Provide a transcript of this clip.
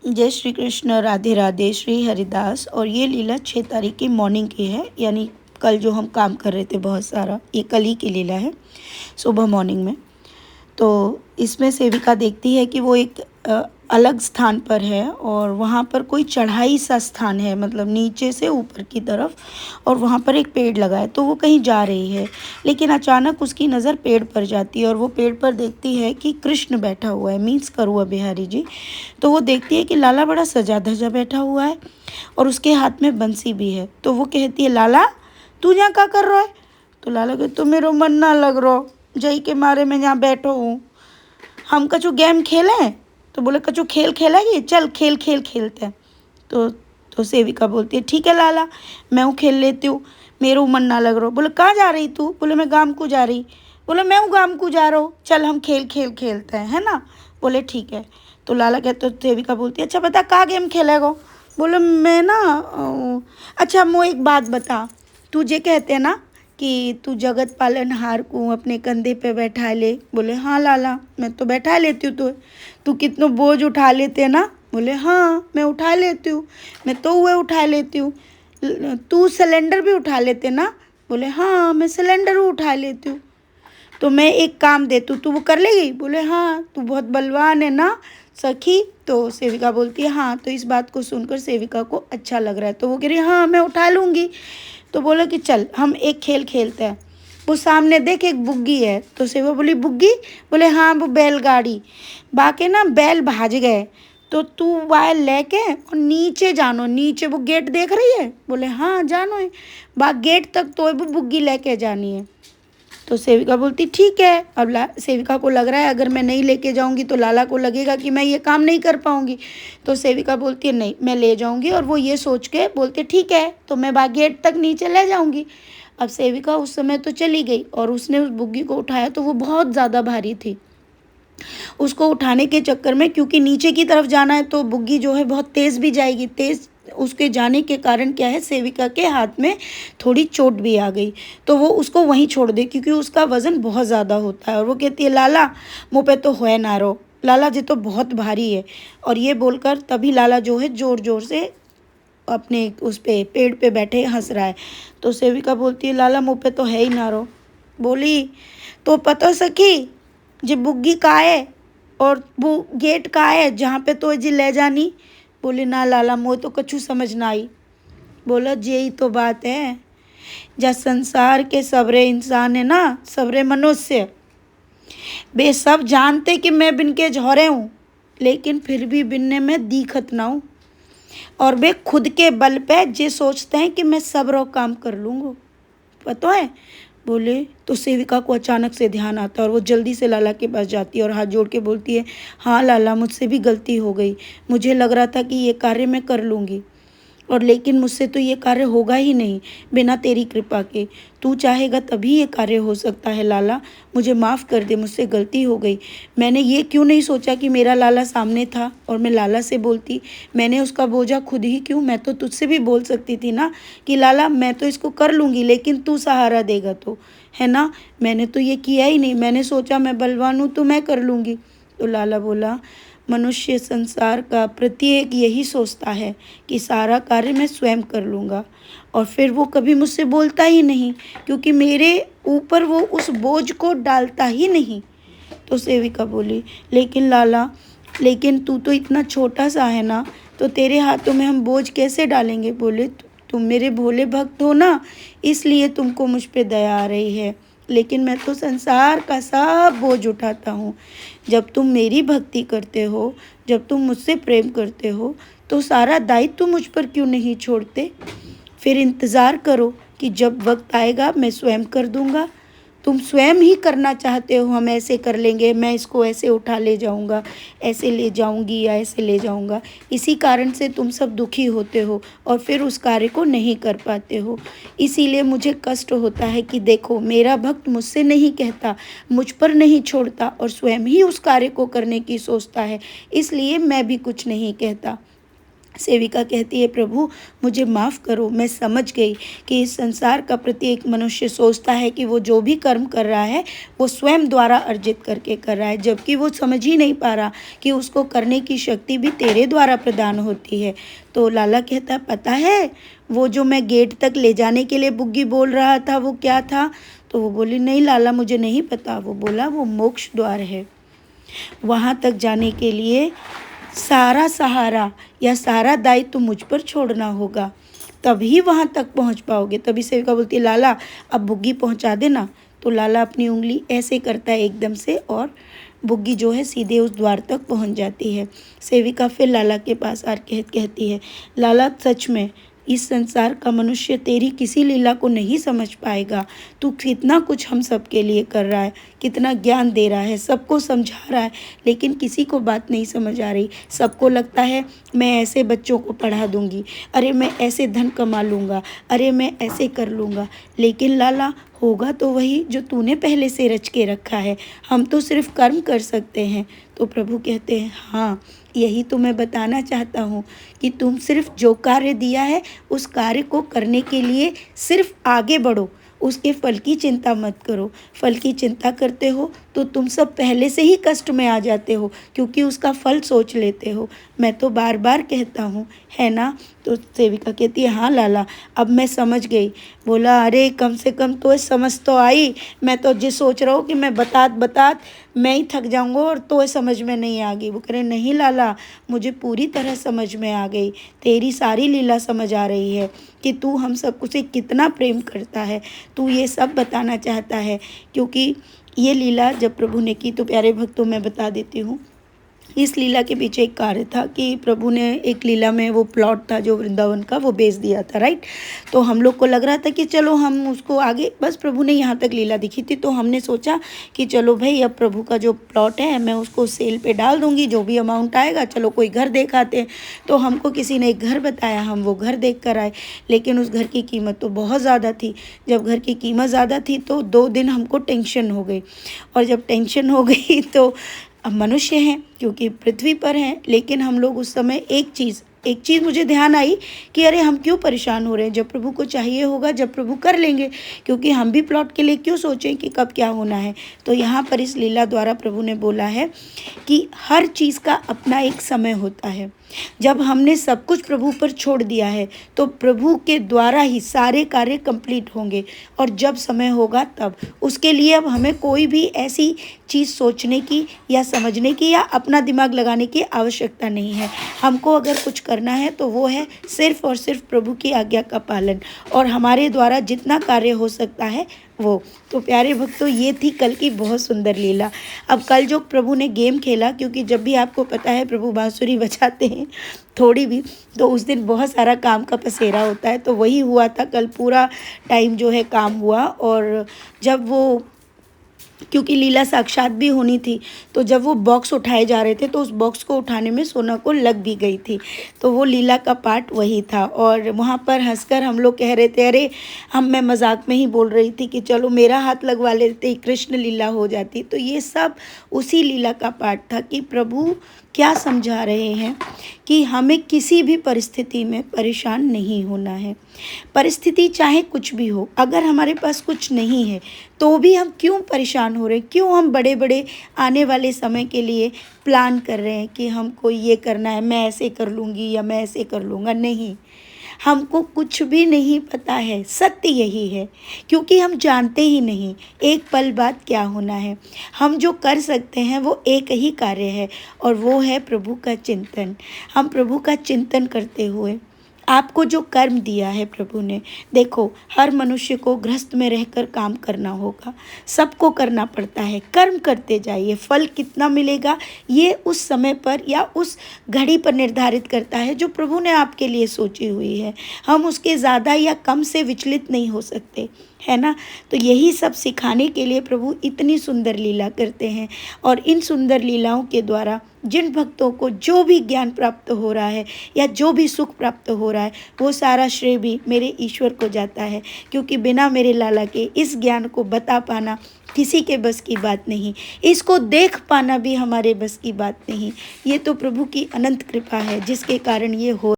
जय श्री कृष्ण, राधे राधे, श्री हरिदास। और ये लीला 6 तारीख की मॉर्निंग की है, यानी कल जो हम काम कर रहे थे बहुत सारा, ये कल ही की लीला है सुबह मॉर्निंग में। तो इसमें सेविका देखती है कि वो एक अलग स्थान पर है और वहाँ पर कोई चढ़ाई सा स्थान है, मतलब नीचे से ऊपर की तरफ, और वहाँ पर एक पेड़ लगा है। तो वो कहीं जा रही है, लेकिन अचानक उसकी नज़र पेड़ पर जाती है और वो पेड़ पर देखती है कि कृष्ण बैठा हुआ है, मीन्स करुआ बिहारी जी। तो वो देखती है कि लाला बड़ा सजा धजा बैठा हुआ है और उसके हाथ में बंसी भी है। तो वो कहती है, लाला तू यहाँ क्या कर रहा है? तो लाला कहते, तो मेरा मन ना लग रहा, जई के मारे मैं यहाँ बैठो हूँ। हम कछु गेम खेलें? तो बोले, कछु खेल खेलेगी? चल खेल खेलते हैं। तो सेविका बोलती है, ठीक है लाला, मैं हूँ खेल लेती हूँ, मेरा मन ना लग रहा। बोले, कहाँ जा रही तू? बोले, मैं गाम को जा रही। बोले, मैं हूँ गाम को जा रहा हूँ, चल हम खेल खेलते हैं, है ना? बोले, ठीक है। तो लाला कहते, तो सेविका बोलती है, अच्छा बता कहाँ गेम खेलेगा? बोले, मैं ना अच्छा मैं एक बात बता, तुझे कहते हैं ना कि तू जगत पालनहार को अपने कंधे पे बैठा ले। बोले, हाँ लाला, मैं तो बैठा लेती हूँ। तू कितना बोझ उठा लेते हैं ना? बोले, हाँ मैं उठा लेती हूँ, मैं तो हुए उठा लेती हूँ। तू सिलेंडर भी उठा लेते ना? बोले, हाँ मैं सिलेंडर उठा लेती हूँ। तो मैं एक काम दे, तू वो कर लेगी? बोले, हाँ तू बहुत बलवान है ना सखी। तो सेविका बोलती है, हाँ। तो इस बात को सुनकर सेविका को अच्छा लग रहा है, तो वो कह रही है, हाँ मैं उठा लूँगी। तो बोला कि चल हम एक खेल खेलते हैं। वो सामने देख एक बुग्गी है। तो सेवा बोली, बुग्गी? बोले, हाँ वो बैलगाड़ी। बाकी ना बैल भाज गए, तो तू वायल लेके और नीचे जानो, नीचे वो गेट देख रही है? बोले, हाँ जानो है। बा गेट तक तो वो बुग्गी लेके जानी है। तो सेविका बोलती, ठीक है। अब सेविका को लग रहा है अगर मैं नहीं लेके जाऊंगी तो लाला को लगेगा कि मैं ये काम नहीं कर पाऊंगी। तो सेविका बोलती है, नहीं मैं ले जाऊंगी। और वो ये सोच के बोलती, ठीक है तो मैं गेट तक नीचे ले जाऊंगी। अब सेविका उस समय तो चली गई और उसने उस बुग्गी को उठाया, तो वो बहुत ज़्यादा भारी थी। उसको उठाने के चक्कर में, क्योंकि नीचे की तरफ जाना है तो बुग्गी जो है बहुत तेज़ भी जाएगी, तेज़ उसके जाने के कारण क्या है, सेविका के हाथ में थोड़ी चोट भी आ गई। तो वो उसको वहीं छोड़ दे, क्योंकि उसका वज़न बहुत ज़्यादा होता है। और वो कहती है, लाला मुँह पे तो है ना रो, लाला जी तो बहुत भारी है। और ये बोलकर तभी लाला जो है ज़ोर ज़ोर से अपने उस पे पेड़ पे बैठे हंस रहा है। तो सेविका बोलती है, लाला मुँह पे तो है ही ना रो। बोली, तो पता सखी जी बुग्गी का है और वो गेट का है जहाँ पे तो जी ले जानी? बोले, ना लाला मोह तो कछु समझ ना आई। बोला, यही तो बात है, जा संसार के सबरे इंसान है ना, सबरे मनुष्य, वे सब जानते कि मैं बिन के झोरे हूँ, लेकिन फिर भी बिनने में दिखत ना हूँ। और वे खुद के बल पे जे सोचते हैं कि मैं सब रो काम कर लूँगा, पता है? बोले, तो सेविका को अचानक से ध्यान आता है और वो जल्दी से लाला के पास जाती है और हाथ जोड़ के बोलती है, हाँ लाला मुझसे भी गलती हो गई, मुझे लग रहा था कि ये कार्य मैं कर लूँगी, और लेकिन मुझसे तो ये कार्य होगा ही नहीं बिना तेरी कृपा के। तू चाहेगा तभी ये कार्य हो सकता है लाला, मुझे माफ़ कर दे, मुझसे गलती हो गई। मैंने ये क्यों नहीं सोचा कि मेरा लाला सामने था और मैं लाला से बोलती, मैंने उसका बोझा खुद ही क्यों, मैं तो तुझसे भी बोल सकती थी ना कि लाला मैं तो इसको कर लूँगी, लेकिन तू सहारा देगा तो, है ना? मैंने तो ये किया ही नहीं, मैंने सोचा मैं बलवान हूँ तो मैं कर लूँगी। तो लाला बोला, मनुष्य संसार का प्रत्येक यही सोचता है कि सारा कार्य मैं स्वयं कर लूँगा, और फिर वो कभी मुझसे बोलता ही नहीं, क्योंकि मेरे ऊपर वो उस बोझ को डालता ही नहीं। तो सेविका बोली, लेकिन लाला, लेकिन तू तो इतना छोटा सा है ना, तो तेरे हाथों में हम बोझ कैसे डालेंगे? बोले, तुम मेरे भोले भक्त हो ना, इसलिए तुमको मुझ पे दया आ रही है, लेकिन मैं तो संसार का सब बोझ उठाता हूँ। जब तुम मेरी भक्ति करते हो, जब तुम मुझसे प्रेम करते हो, तो सारा दायित्व मुझ पर क्यों नहीं छोड़ते? फिर इंतज़ार करो कि जब वक्त आएगा मैं स्वयं कर दूँगा। तुम स्वयं ही करना चाहते हो, हम ऐसे कर लेंगे, मैं इसको ऐसे उठा ले जाऊंगा, ऐसे ले जाऊंगी या ऐसे ले जाऊंगा। इसी कारण से तुम सब दुखी होते हो और फिर उस कार्य को नहीं कर पाते हो। इसीलिए मुझे कष्ट होता है कि देखो मेरा भक्त मुझसे नहीं कहता, मुझ पर नहीं छोड़ता और स्वयं ही उस कार्य को करने की सोचता है, इसलिए मैं भी कुछ नहीं कहता। सेविका कहती है, प्रभु मुझे माफ़ करो, मैं समझ गई कि इस संसार का प्रत्येक मनुष्य सोचता है कि वो जो भी कर्म कर रहा है वो स्वयं द्वारा अर्जित करके कर रहा है, जबकि वो समझ ही नहीं पा रहा कि उसको करने की शक्ति भी तेरे द्वारा प्रदान होती है। तो लाला कहता है, पता है वो जो मैं गेट तक ले जाने के लिए बुग्गी बोल रहा था वो क्या था? तो वो बोली, नहीं लाला मुझे नहीं पता। वो बोला, वो मोक्ष द्वार है, वहाँ तक जाने के लिए सारा सहारा या सारा दायित्व तो मुझ पर छोड़ना होगा, तभी वहाँ तक पहुँच पाओगे। तभी सेविका बोलती है, लाला अब बुग्गी पहुँचा देना। तो लाला अपनी उंगली ऐसे करता है एकदम से और बुग्गी जो है सीधे उस द्वार तक पहुँच जाती है। सेविका फिर लाला के पास आकर कहती है, लाला सच में इस संसार का मनुष्य तेरी किसी लीला को नहीं समझ पाएगा। तू कितना कुछ हम सब के लिए कर रहा है, कितना ज्ञान दे रहा है, सबको समझा रहा है, लेकिन किसी को बात नहीं समझ आ रही। सबको लगता है मैं ऐसे बच्चों को पढ़ा दूंगी, अरे मैं ऐसे धन कमा लूँगा, अरे मैं ऐसे कर लूँगा। लेकिन लाला होगा तो वही जो तूने पहले से रच के रखा है, हम तो सिर्फ कर्म कर सकते हैं। तो प्रभु कहते हैं, हाँ यही तो मैं बताना चाहता हूँ कि तुम सिर्फ जो कार्य दिया है उस कार्य को करने के लिए सिर्फ आगे बढ़ो, उसके फल की चिंता मत करो। फल की चिंता करते हो तो तुम सब पहले से ही कष्ट में आ जाते हो, क्योंकि उसका फल सोच लेते हो। मैं तो बार बार कहता हूँ, है ना? तो सेविका कहती है, हाँ लाला अब मैं समझ गई। बोला, अरे कम से कम तो समझ तो आई, मैं तो जिस सोच रहा हूँ कि मैं बतात मैं ही थक जाऊँगा और तो समझ में नहीं आ गई। वो कह रहे, नहीं लाला मुझे पूरी तरह समझ में आ गई, तेरी सारी लीला समझ आ रही है कि तू हम सब से कितना प्रेम करता है, तू ये सब बताना चाहता है। क्योंकि ये लीला जब प्रभु ने की, तो प्यारे भक्तों मैं बता देती हूँ, इस लीला के पीछे एक कार्य था कि प्रभु ने एक लीला में वो प्लॉट था जो वृंदावन का, वो बेच दिया था, राइट। तो हम लोग को लग रहा था कि चलो हम उसको आगे, बस प्रभु ने यहाँ तक लीला दिखी थी तो हमने सोचा कि चलो भाई अब प्रभु का जो प्लॉट है मैं उसको सेल पे डाल दूँगी, जो भी अमाउंट आएगा चलो कोई घर देख आते हैं। तो हमको किसी ने एक घर बताया, हम वो घर देख कर आए, लेकिन उस घर की कीमत तो बहुत ज़्यादा थी। जब घर की कीमत ज़्यादा थी तो 2 दिन हमको टेंशन हो गई, और जब टेंशन हो गई तो अब मनुष्य हैं क्योंकि पृथ्वी पर हैं, लेकिन हम लोग उस समय एक चीज़ मुझे ध्यान आई कि अरे हम क्यों परेशान हो रहे हैं, जब प्रभु को चाहिए होगा जब प्रभु कर लेंगे, क्योंकि हम भी प्लॉट के लिए क्यों सोचें कि कब क्या होना है। तो यहाँ पर इस लीला द्वारा प्रभु ने बोला है कि हर चीज़ का अपना एक समय होता है। जब हमने सब कुछ प्रभु पर छोड़ दिया है तो प्रभु के द्वारा ही सारे कार्य कंप्लीट होंगे, और जब समय होगा तब। उसके लिए अब हमें कोई भी ऐसी चीज़ सोचने की या समझने की या अपना दिमाग लगाने की आवश्यकता नहीं है। हमको अगर कुछ करना है तो वो है सिर्फ और सिर्फ प्रभु की आज्ञा का पालन, और हमारे द्वारा जितना कार्य हो सकता है वो। तो प्यारे भक्तों, ये थी कल की बहुत सुंदर लीला। अब कल जो प्रभु ने गेम खेला, क्योंकि जब भी आपको पता है प्रभु बांसुरी बजाते हैं थोड़ी भी, तो उस दिन बहुत सारा काम का पसेरा होता है, तो वही हुआ था कल। पूरा टाइम जो है काम हुआ, और जब वो, क्योंकि लीला साक्षात भी होनी थी, तो जब वो बॉक्स उठाए जा रहे थे तो उस बॉक्स को उठाने में सोना को लग भी गई थी। तो वो लीला का पार्ट वही था, और वहाँ पर हंसकर हम लोग कह रहे थे, अरे मैं मजाक में ही बोल रही थी कि चलो मेरा हाथ लगवा लेते, कृष्ण लीला हो जाती। तो ये सब उसी लीला का पार्ट था कि प्रभु क्या समझा रहे हैं कि हमें किसी भी परिस्थिति में परेशान नहीं होना है। परिस्थिति चाहे कुछ भी हो, अगर हमारे पास कुछ नहीं है तो भी हम क्यों परेशान हो रहे हैं, क्यों हम बड़े बड़े आने वाले समय के लिए प्लान कर रहे हैं कि हमको ये करना है, मैं ऐसे कर लूँगी या मैं ऐसे कर लूँगा। नहीं, हमको कुछ भी नहीं पता है, सत्य यही है, क्योंकि हम जानते ही नहीं एक पल बाद क्या होना है। हम जो कर सकते हैं वो एक ही कार्य है, और वो है प्रभु का चिंतन। हम प्रभु का चिंतन करते हुए, आपको जो कर्म दिया है प्रभु ने, देखो हर मनुष्य को गृहस्थ में रहकर काम करना होगा, सबको करना पड़ता है। कर्म करते जाइए, फल कितना मिलेगा ये उस समय पर या उस घड़ी पर निर्धारित करता है जो प्रभु ने आपके लिए सोची हुई है। हम उसके ज़्यादा या कम से विचलित नहीं हो सकते, है ना। तो यही सब सिखाने के लिए प्रभु इतनी सुंदर लीला करते हैं, और इन सुंदर लीलाओं के द्वारा जिन भक्तों को जो भी ज्ञान प्राप्त हो रहा है या जो भी सुख प्राप्त हो रहा है, वो सारा श्रेय भी मेरे ईश्वर को जाता है, क्योंकि बिना मेरे लाला के इस ज्ञान को बता पाना किसी के बस की बात नहीं, इसको देख पाना भी हमारे बस की बात नहीं। ये तो प्रभु की अनंत कृपा है जिसके कारण ये हो